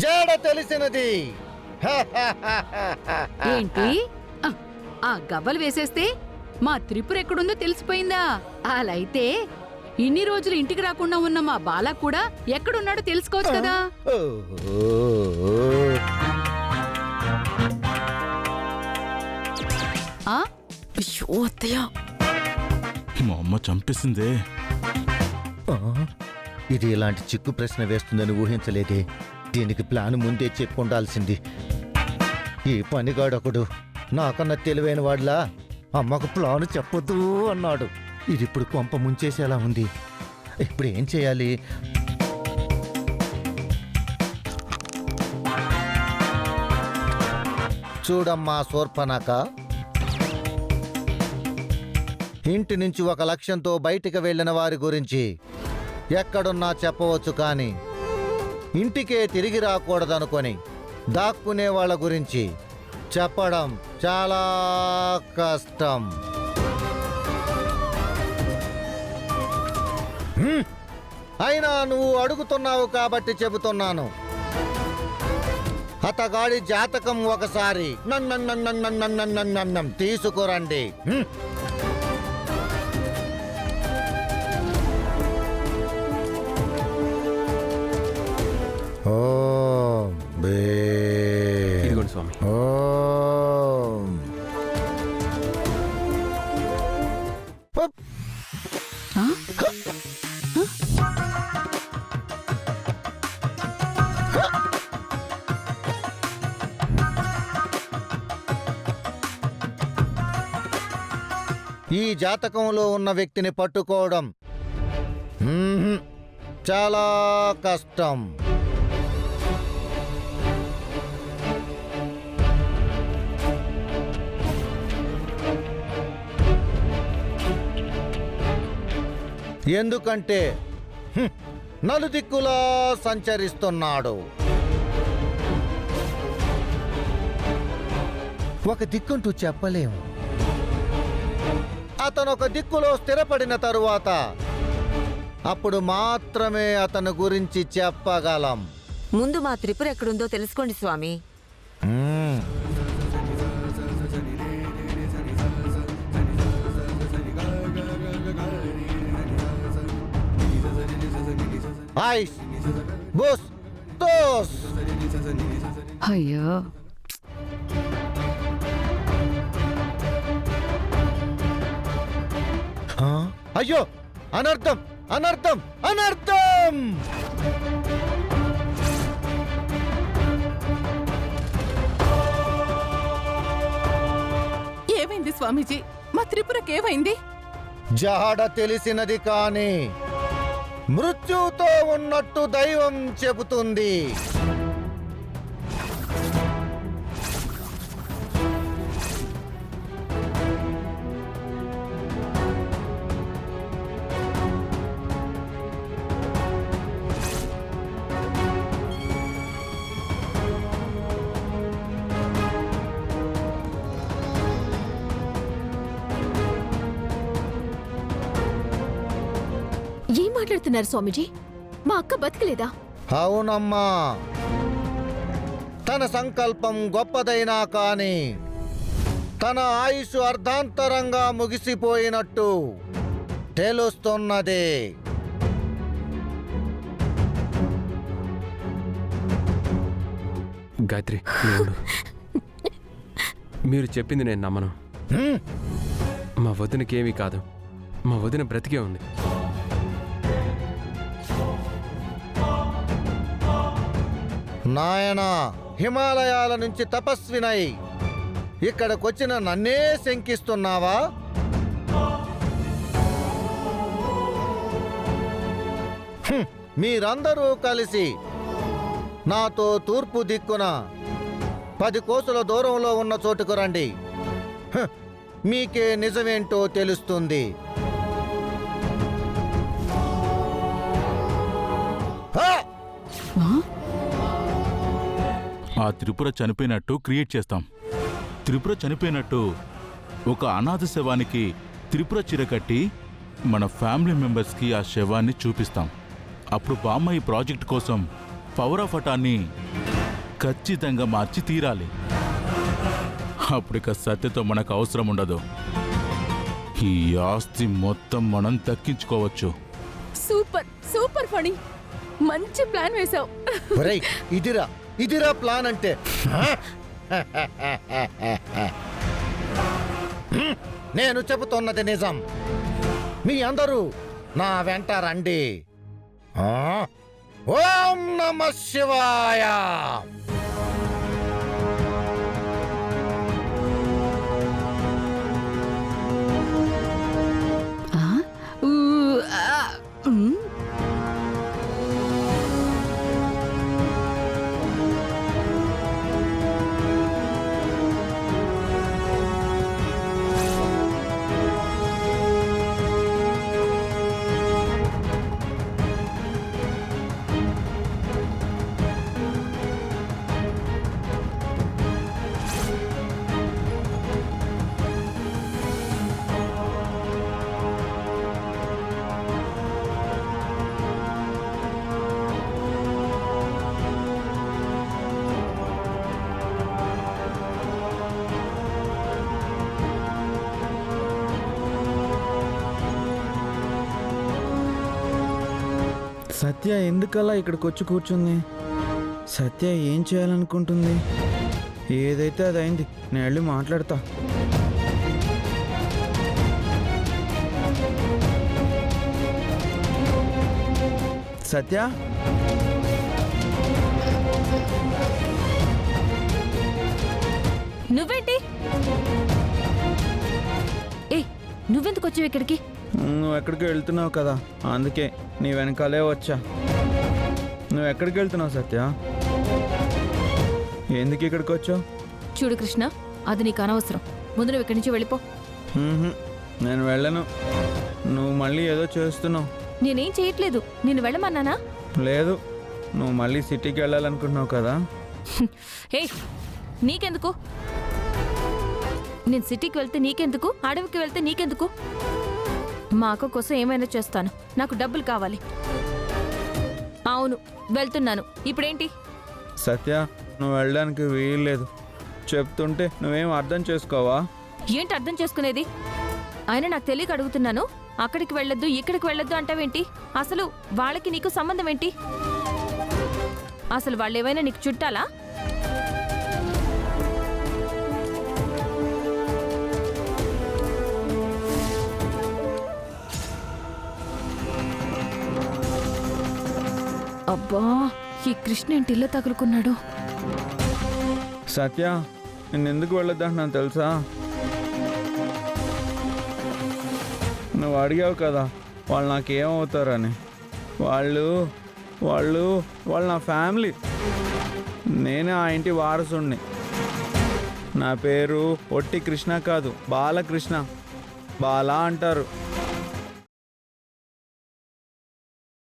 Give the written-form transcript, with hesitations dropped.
జాడ తెలిసినది. ఏంటి ఆ గవ్వలు వేసేస్తే మా త్రిపుర ఎక్కడుందో తెలిసిపోయిందా? అలా అయితే ఇన్ని రోజులు ఇంటికి రాకుండా ఉన్న మా బాల కూడా ఎక్కడున్నాడో తెలుసుకోవచ్చు కదా. అయ్యో అత్తయ్య, మా అమ్మ చంపేసిందే. ఇది ఇలాంటి చిక్కు ప్రశ్న వేస్తుందని ఊహించలేదే. దీనికి ప్లాన్ ముందే చెప్పుండాల్సింది. ఈ పనిగాడొకడు నాకన్నా తెలివైన వాడిలా అమ్మకు ప్లాన్ చెప్పొద్దు అన్నాడు. ఇది ఇప్పుడు కొంప ముంచేసేలా ఉంది. ఇప్పుడు ఏం చేయాలి? చూడమ్మా శూర్పణఖ, ఇంటి నుంచి ఒక లక్ష్యంతో బయటికి వెళ్ళిన వారి గురించి ఎక్కడున్నా చెప్పవచ్చు, కానీ ఇంటికే తిరిగి రాకూడదనుకొని దాక్కునే వాళ్ళ గురించి చెప్పడం చాలా కష్టం. అయినా నువ్వు అడుగుతున్నావు కాబట్టి చెబుతున్నాను. అతగాడి జాతకం ఒకసారి తీసుకురండి. ఓం ఇదిగోండి స్వామి. ఓం ఈ జాతకంలో ఉన్న వ్యక్తిని పట్టుకోవడం చాలా కష్టం. ఎందుకంటే నలుదిక్కులా సంచరిస్తున్నాడు. ఒక దిక్కుంటూ చెప్పలేము. అతను ఒక దిక్కులో స్థిరపడిన తరువాత అప్పుడు మాత్రమే అతని గురించి చెప్పగలం. ముందు మా త్రిపుర ఎక్కడుందో తెలుసుకోండి స్వామి. ఐస్ బుస్ తోస్. అయ్యో, అయ్యో, అనర్థం అనర్థం అనర్థం. ఏమైంది స్వామీజీ? మా త్రిపురకేమైంది? జాడ తెలిసినది, కానీ మృత్యుతో ఉన్నట్టు దైవం చెబుతుంది. ఏం మాట్లాడుతున్నారు స్వామీజీ? మా అక్క బతకలేదా? అవునమ్మా, తన సంకల్పం గొప్పదైనా కానీ తన ఆయుష్ అర్ధాంతరంగా ముగిసిపోయినట్టు తెలుస్తున్నది. గాయత్రి, దేవుడు, మీరు చెప్పింది నేను నమ్మను. మా వదినకేమీ కాదు. మా వదిన బ్రతికే ఉంది. నాయనా, హిమాలయాల నుంచి తపస్వినై ఇక్కడికొచ్చిన నన్నే శంకిస్తున్నావా? మీరందరూ కలిసి నాతో తూర్పు దిక్కున 10 కోసుల దూరంలో ఉన్న చోటుకు రండి. మీకే నిజమేంటో తెలుస్తుంది. ఆ త్రిపుర చనిపోయినట్టు క్రియేట్ చేస్తాం. త్రిపుర చనిపోయినట్టు ఒక అనాథ శవానికి త్రిపుర చీర కట్టి మన ఫ్యామిలీ మెంబర్స్కి ఆ శవాన్ని చూపిస్తాం. అప్పుడు బామ్మ ఈ ప్రాజెక్ట్ కోసం పవర్ ఆఫ్ అటాన్ని ఖచ్చితంగా మార్చి తీరాలి. అప్పుడిక సత్యతో మనకు అవసరం ఉండదు. ఈ ఆస్తి మొత్తం మనం దక్కించుకోవచ్చు. సూపర్ సూపర్ ఫణి, మంచి ప్లాన్ వేశావు. ఒరేయ్, ఇదిరా ప్లాన్ అంటే. నేను చెబుతున్నది నిజం. మీ అందరూ నా వెంట రండి. ఓం నమః శివాయ. ఊ, ఉమ్. సత్య ఎందుకలా ఇక్కడికి వచ్చి కూర్చుంది? సత్య ఏం చేయాలనుకుంటుంది? ఏదైతే అది అయింది, నేను వెళ్ళి మాట్లాడతా. సత్య, నువ్వేంటి? ఏ, నువ్వెందుకు వచ్చావు ఇక్కడికి? నువ్వు ఎక్కడికి వెళ్తున్నావు కదా, అందుకే నీ వెనకాలే వచ్చా. నువ్వు ఎక్కడికి వెళ్తున్నావు సత్య? ఎందుకు ఇక్కడికి వచ్చావు? చూడు కృష్ణ, అది నీకు అనవసరం. ముందు నువ్వు ఇక్కడి నుంచి వెళ్ళిపో. నేను వెళ్ళను. నువ్వు మళ్ళీ ఏదో చేస్తున్నావు. నేనేం చేయట్లేదు. నేను వెళ్ళమన్నానా? లేదు, నువ్వు మళ్ళీ సిటీకి వెళ్ళాలనుకుంటున్నావు కదా. హే, నీకెందుకు? నేను సిటీకి వెళ్తే నీకెందుకు? అడవికి వెళ్తే నీకెందుకు? మా అక్క కోసం ఏమైనా చేస్తాను. నాకు డబ్బులు కావాలి. అవును, వెళ్తున్నాను. ఇప్పుడేంటి? సత్య, నువ్వు వెళ్ళడానికి వీల్లేదు. చెప్తుంటే నువ్వేం అర్థం చేసుకోవా? ఏంటి అర్థం చేసుకునేది? అయినా నాకు తెలియక అడుగుతున్నాను. అక్కడికి వెళ్ళొద్దు, ఇక్కడికి వెళ్ళొద్దు అంటావేంటి? అసలు వాళ్ళకి నీకు సంబంధం ఏంటి? అసలు వాళ్ళు ఏమైనా నీకు చుట్టాలా? అబ్బా, ఈ కృష్ణ ఏంటి ఇల్లు తగులుకున్నాడు? సత్య, నేను ఎందుకు వెళ్ళొద్దంటున్నాను తెలుసా? నువ్వు అడిగావు కదా వాళ్ళు నాకేమవుతారని. వాళ్ళు వాళ్ళు వాళ్ళు నా ఫ్యామిలీ. నేనే ఆ ఇంటి వారసుణ్ణి. నా పేరు ఒట్టి కృష్ణ కాదు, బాలకృష్ణ. బాలా అంటారు.